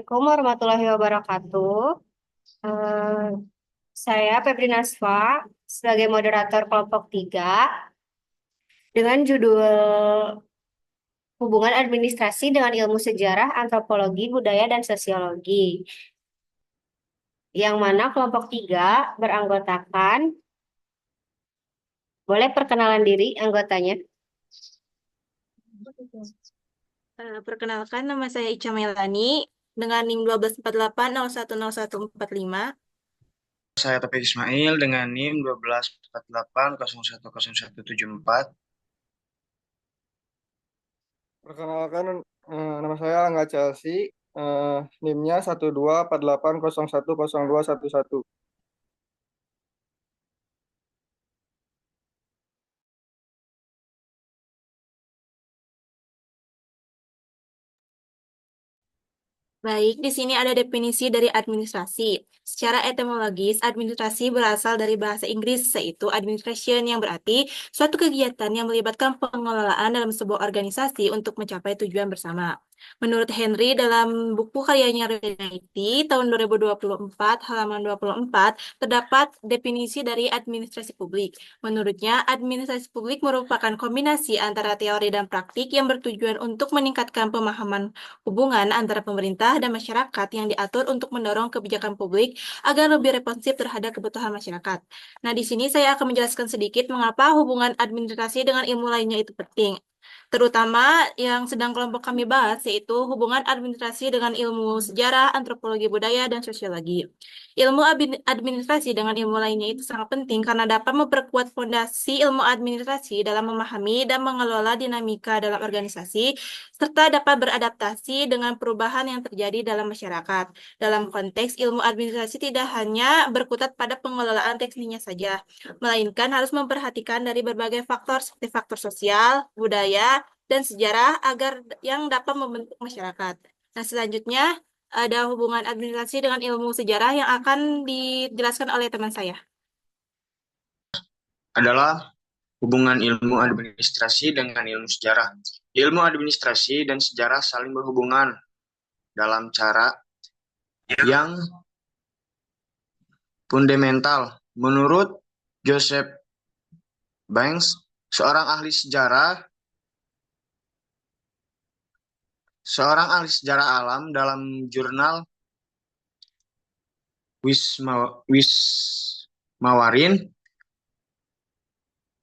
Assalamualaikum warahmatullahi wabarakatuh. Eh, saya Febri Nasfa sebagai moderator kelompok 3 dengan judul Hubungan Administrasi dengan Ilmu Sejarah, Antropologi, Budaya, dan Sosiologi. Yang mana kelompok 3 beranggotakan, boleh perkenalan diri anggotanya. Perkenalkan, nama saya Ica Melani dengan NIM 1248010145. Saya Taufik Ismail dengan NIM 1248010174. Perkenalkan, nama saya Angga Chelsea, NIM-nya 1248010211. Baik, di sini ada definisi dari administrasi. Secara etimologis, administrasi berasal dari bahasa Inggris, yaitu administration, yang berarti suatu kegiatan yang melibatkan pengelolaan dalam sebuah organisasi untuk mencapai tujuan bersama. Menurut Henry dalam buku karyanya Reality tahun 2024 halaman 24 terdapat definisi dari administrasi publik. Menurutnya, administrasi publik merupakan kombinasi antara teori dan praktik yang bertujuan untuk meningkatkan pemahaman hubungan antara pemerintah dan masyarakat yang diatur untuk mendorong kebijakan publik agar lebih responsif terhadap kebutuhan masyarakat. Nah, di sini saya akan menjelaskan sedikit mengapa hubungan administrasi dengan ilmu lainnya itu penting. Terutama yang sedang kelompok kami bahas, yaitu hubungan administrasi dengan ilmu sejarah, antropologi budaya, dan sosiologi. Ilmu administrasi dengan ilmu lainnya itu sangat penting karena dapat memperkuat fondasi ilmu administrasi dalam memahami dan mengelola dinamika dalam organisasi, serta dapat beradaptasi dengan perubahan yang terjadi dalam masyarakat. Dalam konteks ilmu administrasi tidak hanya berkutat pada pengelolaan teknisnya saja, melainkan harus memperhatikan dari berbagai faktor seperti faktor sosial, budaya, dan sejarah agar yang dapat membentuk masyarakat. Nah, selanjutnya ada hubungan administrasi dengan ilmu sejarah yang akan dijelaskan oleh teman saya. Adalah hubungan ilmu administrasi dengan ilmu sejarah. Ilmu administrasi dan sejarah saling berhubungan dalam cara yang fundamental. Menurut Joseph Banks, seorang ahli sejarah alam dalam jurnal Wismawarin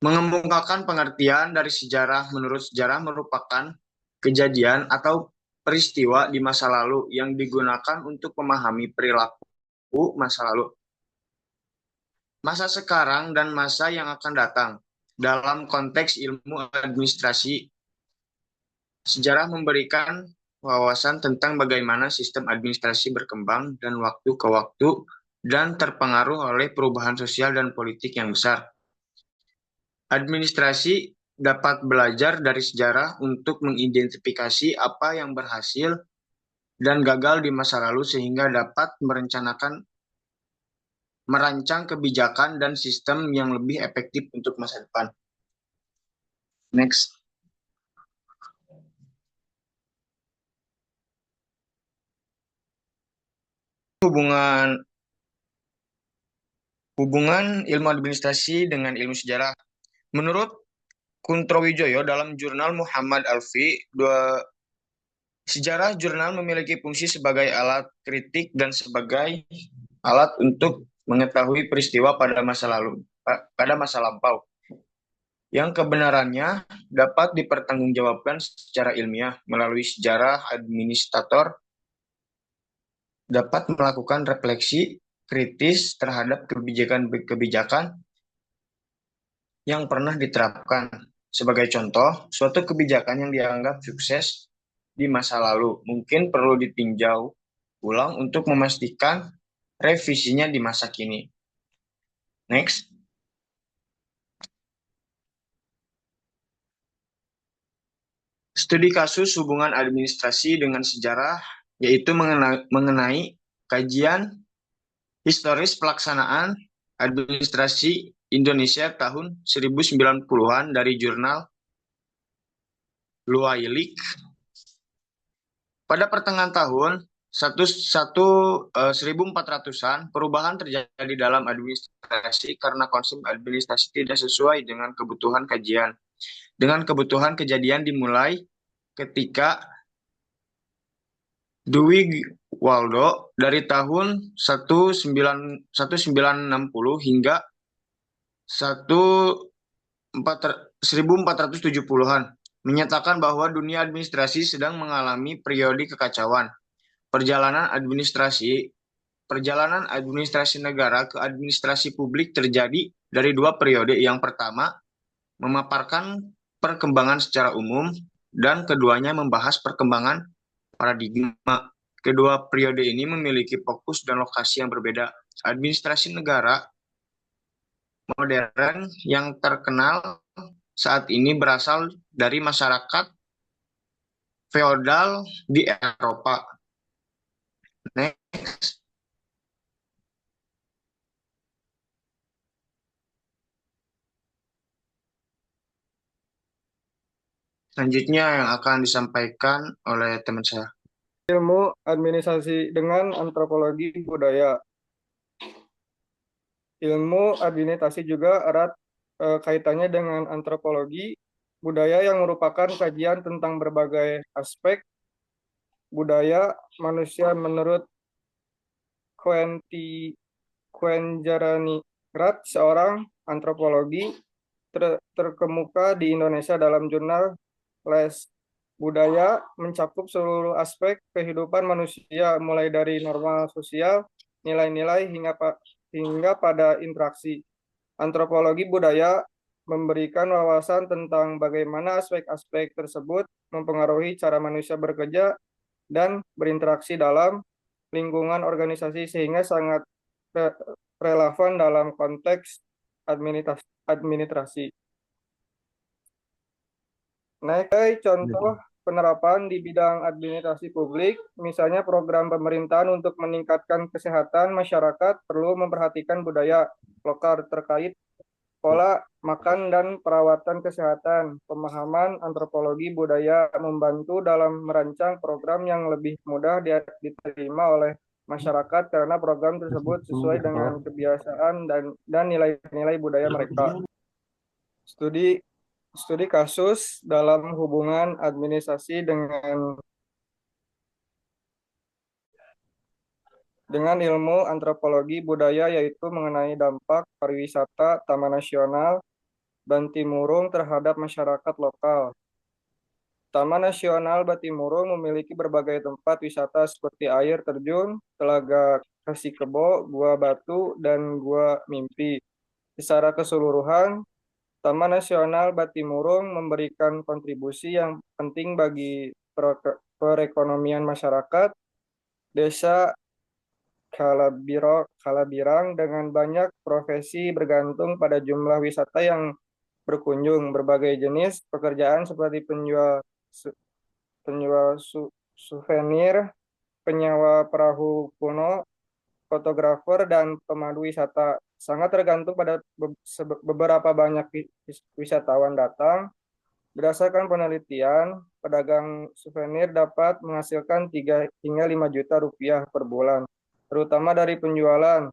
mengemukakan pengertian dari sejarah. Menurut sejarah merupakan kejadian atau peristiwa di masa lalu yang digunakan untuk memahami perilaku masa lalu, masa sekarang, dan masa yang akan datang. Dalam konteks ilmu administrasi, sejarah memberikan wawasan tentang bagaimana sistem administrasi berkembang dan waktu ke waktu dan terpengaruh oleh perubahan sosial dan politik yang besar. Administrasi dapat belajar dari sejarah untuk mengidentifikasi apa yang berhasil dan gagal di masa lalu sehingga dapat merancang kebijakan dan sistem yang lebih efektif untuk masa depan. Next. Hubungan ilmu administrasi dengan ilmu sejarah. Menurut Kuntrowijoyo dalam jurnal Muhammad Alfi, sejarah jurnal memiliki fungsi sebagai alat kritik dan sebagai alat untuk mengetahui peristiwa pada masa lampau, yang kebenarannya dapat dipertanggungjawabkan secara ilmiah. Melalui sejarah, administrator dapat melakukan refleksi kritis terhadap kebijakan yang pernah diterapkan. Sebagai contoh, suatu kebijakan yang dianggap sukses di masa lalu mungkin perlu ditinjau ulang untuk memastikan revisinya di masa kini. Next. Studi kasus hubungan administrasi dengan sejarah, yaitu mengenai kajian historis pelaksanaan administrasi Indonesia tahun 1990-an dari jurnal Luailik. Pada pertengahan tahun satu 1400-an perubahan terjadi dalam administrasi karena konsep administrasi tidak sesuai dengan kebutuhan kajian. Dengan kebutuhan kejadian dimulai ketika Dwi Waldo dari tahun 1960 hingga 1470-an menyatakan bahwa dunia administrasi sedang mengalami periode kekacauan. Perjalanan administrasi negara ke administrasi publik terjadi dari dua periode. Yang pertama, memaparkan perkembangan secara umum, dan keduanya membahas perkembangan paradigma. Kedua periode ini memiliki fokus dan lokasi yang berbeda. Administrasi negara modern yang terkenal saat ini berasal dari masyarakat feodal di Eropa. Next. Selanjutnya yang akan disampaikan oleh teman saya. Ilmu administrasi dengan antropologi budaya. Ilmu administrasi juga erat kaitannya dengan antropologi budaya yang merupakan kajian tentang berbagai aspek budaya manusia menurut Quenjarani-Rat, seorang antropologi terkemuka di Indonesia. Dalam jurnal Les Budaya mencakup seluruh aspek kehidupan manusia, mulai dari normal sosial, nilai-nilai, hingga pada interaksi. Antropologi budaya memberikan wawasan tentang bagaimana aspek-aspek tersebut mempengaruhi cara manusia bekerja dan berinteraksi dalam lingkungan organisasi, sehingga sangat relevan dalam konteks administrasi. Next, contoh penerapan di bidang administrasi publik, misalnya program pemerintahan untuk meningkatkan kesehatan masyarakat perlu memperhatikan budaya lokal terkait pola makan dan perawatan kesehatan. Pemahaman antropologi budaya membantu dalam merancang program yang lebih mudah diterima oleh masyarakat karena program tersebut sesuai dengan kebiasaan dan nilai-nilai budaya mereka. Studi kasus dalam hubungan administrasi dengan ilmu antropologi budaya, yaitu mengenai dampak pariwisata Taman Nasional Bantimurung terhadap masyarakat lokal. Taman Nasional Bantimurung memiliki berbagai tempat wisata seperti air terjun, Telaga Kasikebo, Gua Batu, dan Gua Mimpi. Secara keseluruhan, Taman Nasional Bantimurung memberikan kontribusi yang penting bagi perekonomian masyarakat Desa Kalabirang dengan banyak profesi bergantung pada jumlah wisata yang berkunjung. Berbagai jenis pekerjaan seperti penjual souvenir, penyewa perahu kuno, fotografer, dan pemandu wisata sangat tergantung pada beberapa banyak wisatawan datang. Berdasarkan penelitian, pedagang souvenir dapat menghasilkan 3 hingga 5 juta rupiah per bulan, terutama dari penjualan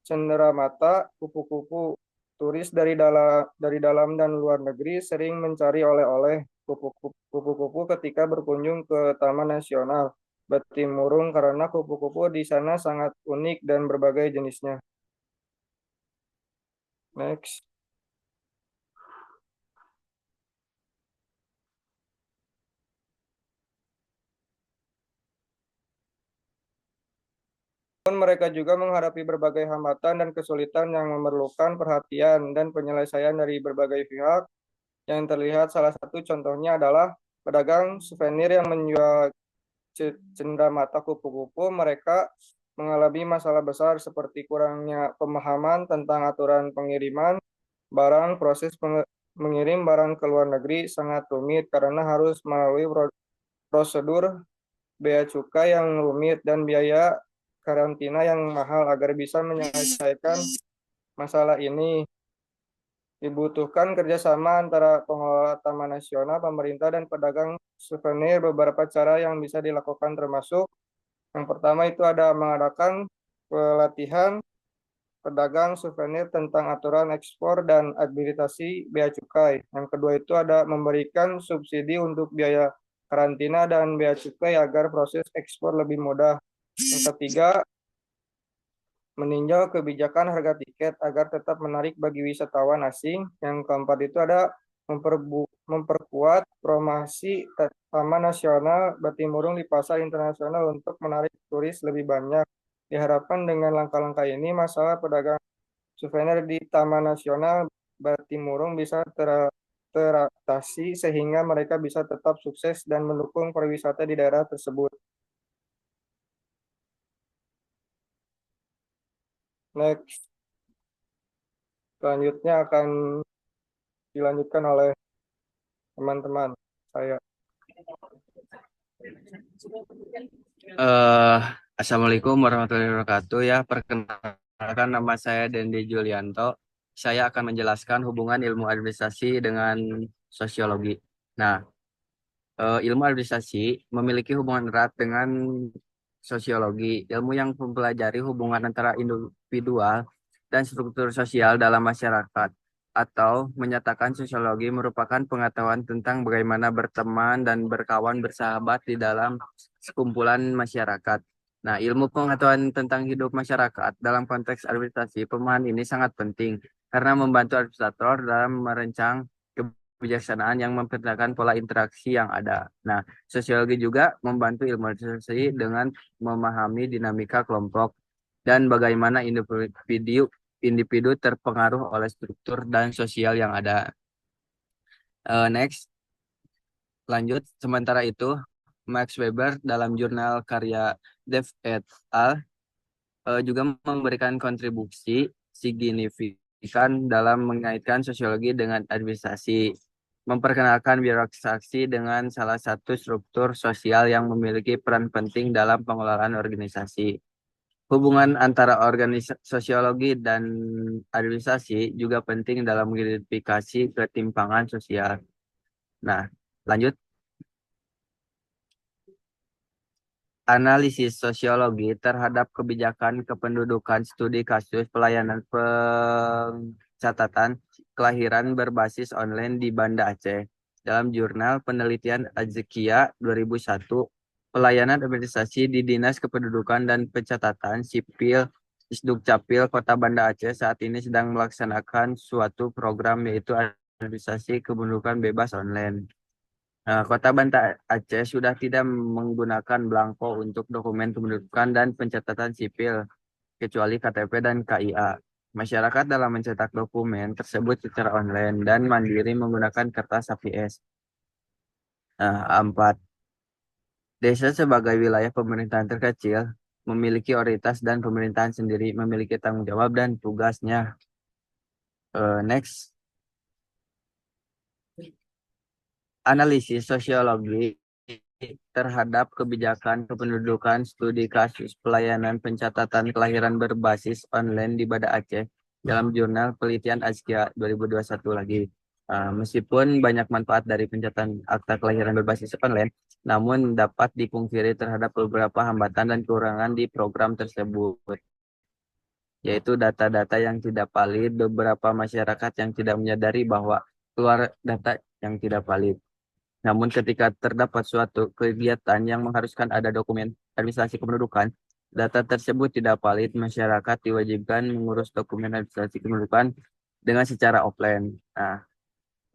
cenderamata kupu-kupu. Turis dari dalam dan luar negeri sering mencari oleh-oleh kupu-kupu ketika berkunjung ke Taman Nasional Bantimurung karena kupu-kupu di sana sangat unik dan berbagai jenisnya. Next. Mereka juga menghadapi berbagai hambatan dan kesulitan yang memerlukan perhatian dan penyelesaian dari berbagai pihak. Yang terlihat salah satu contohnya adalah pedagang souvenir yang menjual cenderamata kupu-kupu. Mereka mengalami masalah besar seperti kurangnya pemahaman tentang aturan pengiriman barang. Proses mengirim barang ke luar negeri sangat rumit karena harus melalui prosedur bea cukai yang rumit dan biaya karantina yang mahal. Agar bisa menyelesaikan masalah ini, dibutuhkan kerjasama antara pengelola Taman Nasional, pemerintah, dan pedagang souvenir. Beberapa cara yang bisa dilakukan termasuk Yang pertama itu ada mengadakan pelatihan pedagang souvenir tentang aturan ekspor dan administrasi bea cukai. Yang kedua itu ada memberikan subsidi untuk biaya karantina dan bea cukai agar proses ekspor lebih mudah. Yang ketiga, meninjau kebijakan harga tiket agar tetap menarik bagi wisatawan asing. Yang keempat itu ada memperkuat promosi Taman Nasional Batimurung di pasar internasional untuk menarik turis lebih banyak. Diharapkan dengan langkah-langkah ini, masalah pedagang souvenir di Taman Nasional Batimurung bisa teratasi sehingga mereka bisa tetap sukses dan mendukung pariwisata di daerah tersebut. Next, selanjutnya akan dilanjutkan oleh teman-teman saya. Assalamualaikum warahmatullahi wabarakatuh ya. Perkenalkan, nama saya Dendi Julianto. Saya akan menjelaskan hubungan ilmu administrasi dengan sosiologi. Nah, ilmu administrasi memiliki hubungan erat dengan sosiologi, ilmu yang mempelajari hubungan antara individual dan struktur sosial dalam masyarakat. Atau menyatakan sosiologi merupakan pengetahuan tentang bagaimana berteman dan berkawan bersahabat di dalam sekumpulan masyarakat. Nah, ilmu pengetahuan tentang hidup masyarakat dalam konteks administrasi, pemahaman ini sangat penting karena membantu administrator dalam merancang kebijaksanaan yang mempertahankan pola interaksi yang ada. Nah, sosiologi juga membantu ilmu administrasi dengan memahami dinamika kelompok dan bagaimana individu terpengaruh oleh struktur dan sosial yang ada. Next, lanjut. Sementara itu, Max Weber dalam jurnal karya Dev et al. Juga memberikan kontribusi signifikan dalam mengaitkan sosiologi dengan administrasi, memperkenalkan birokrasi dengan salah satu struktur sosial yang memiliki peran penting dalam pengelolaan organisasi. Hubungan antara sosiologi dan administrasi juga penting dalam mengidentifikasi ketimpangan sosial. Nah, lanjut. Analisis sosiologi terhadap kebijakan kependudukan, studi kasus, pelayanan pencatatan kelahiran berbasis online di Banda Aceh. Dalam jurnal penelitian Azkia 2001, pelayanan administrasi di Dinas Kependudukan dan Pencatatan Sipil Disdukcapil Kota Banda Aceh saat ini sedang melaksanakan suatu program yaitu administrasi kependudukan bebas online. Kota Banda Aceh sudah tidak menggunakan belangko untuk dokumen kependudukan dan pencatatan sipil, kecuali KTP dan KIA. Masyarakat dalam mencetak dokumen tersebut secara online dan mandiri menggunakan kertas HVS. 4. Desa sebagai wilayah pemerintahan terkecil memiliki otoritas dan pemerintahan sendiri memiliki tanggung jawab dan tugasnya. Next. Analisis sosiologi terhadap kebijakan kependudukan, studi kasus, pelayanan pencatatan kelahiran berbasis online di Banda Aceh dalam jurnal penelitian Azkia 2021 lagi. Meskipun banyak manfaat dari pencatatan akta kelahiran berbasis online, namun dapat dipungkiri terhadap beberapa hambatan dan kekurangan di program tersebut, yaitu data-data yang tidak valid, beberapa masyarakat yang tidak menyadari bahwa keluar data yang tidak valid. Namun ketika terdapat suatu kegiatan yang mengharuskan ada dokumen administrasi kependudukan, data tersebut tidak valid, masyarakat diwajibkan mengurus dokumen administrasi kependudukan dengan secara offline. Nah,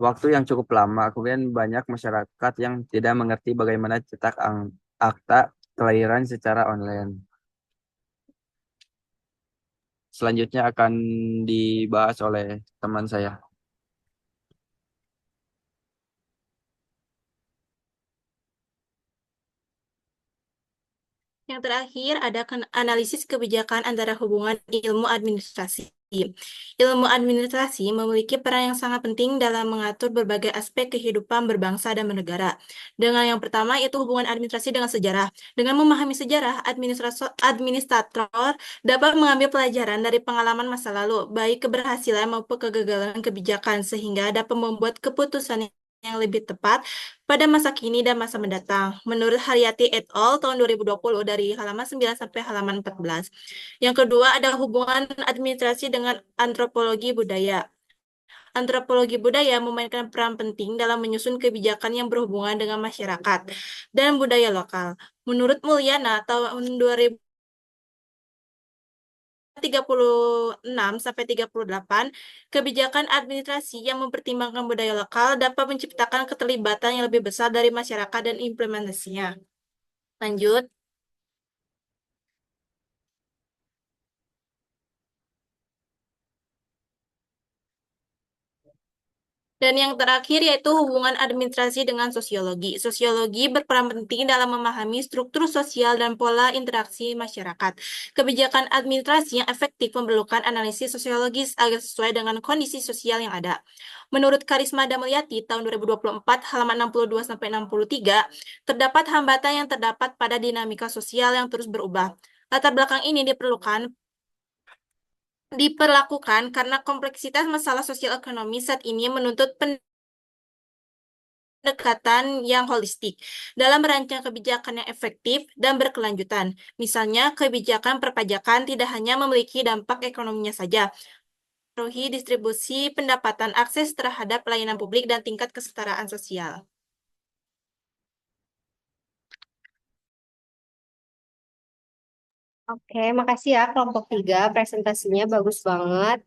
waktu yang cukup lama, kemudian banyak masyarakat yang tidak mengerti bagaimana cetak akta kelahiran secara online. Selanjutnya akan dibahas oleh teman saya. Yang terakhir ada analisis kebijakan antara hubungan ilmu administrasi. Ilmu administrasi memiliki peran yang sangat penting dalam mengatur berbagai aspek kehidupan berbangsa dan bernegara. Dengan yang pertama yaitu hubungan administrasi dengan sejarah. Dengan memahami sejarah, administrator dapat mengambil pelajaran dari pengalaman masa lalu, baik keberhasilan maupun kegagalan kebijakan, sehingga dapat membuat keputusan yang lebih tepat pada masa kini dan masa mendatang. Menurut Haryati et al. Tahun 2020 dari halaman 9 sampai halaman 14. Yang kedua ada hubungan administrasi dengan antropologi budaya. Antropologi budaya memainkan peran penting dalam menyusun kebijakan yang berhubungan dengan masyarakat dan budaya lokal. Menurut Mulyana, tahun 36 sampai 38, kebijakan administrasi yang mempertimbangkan budaya lokal dapat menciptakan keterlibatan yang lebih besar dari masyarakat dan implementasinya. Lanjut. Dan yang terakhir yaitu hubungan administrasi dengan sosiologi. Sosiologi berperan penting dalam memahami struktur sosial dan pola interaksi masyarakat. Kebijakan administrasi yang efektif memerlukan analisis sosiologis agar sesuai dengan kondisi sosial yang ada. Menurut Karisma Damalyati tahun 2024 halaman 62-63, terdapat hambatan yang terdapat pada dinamika sosial yang terus berubah. Latar belakang ini diperlakukan karena kompleksitas masalah sosial ekonomi saat ini menuntut pendekatan yang holistik dalam merancang kebijakan yang efektif dan berkelanjutan. Misalnya, kebijakan perpajakan tidak hanya memiliki dampak ekonominya saja, memengaruhi distribusi pendapatan, akses terhadap pelayanan publik, dan tingkat kesetaraan sosial. Oke, makasih ya kelompok 3. Presentasinya bagus banget.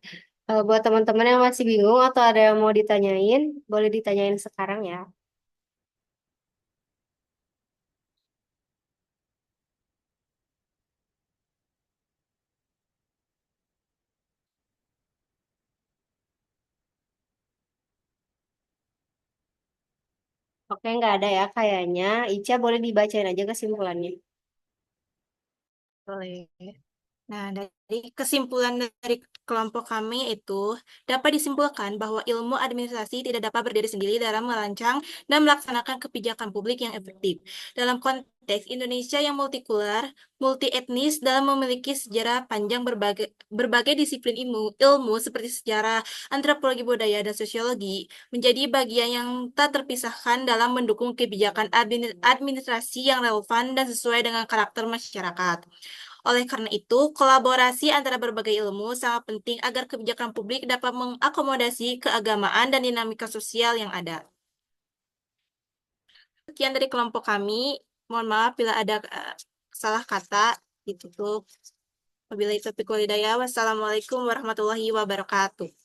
Buat teman-teman yang masih bingung atau ada yang mau ditanyain, boleh ditanyain sekarang ya. Oke, nggak ada ya kayaknya. Ica boleh dibacain aja kesimpulannya. Boleh. Nah, dari kesimpulan dari kelompok kami itu dapat disimpulkan bahwa ilmu administrasi tidak dapat berdiri sendiri dalam merancang dan melaksanakan kebijakan publik yang efektif. Dalam konteks Indonesia yang multikular, multi etnis dalam memiliki sejarah panjang berbagai disiplin ilmu seperti sejarah, antropologi budaya, dan sosiologi menjadi bagian yang tak terpisahkan dalam mendukung kebijakan administrasi yang relevan dan sesuai dengan karakter masyarakat. Oleh karena itu, kolaborasi antara berbagai ilmu sangat penting agar kebijakan publik dapat mengakomodasi keagamaan dan dinamika sosial yang ada. Sekian dari kelompok kami. Mohon maaf bila ada salah kata. Ditutup. Wabillahi taufiq wal hidayah. Wassalamualaikum warahmatullahi wabarakatuh.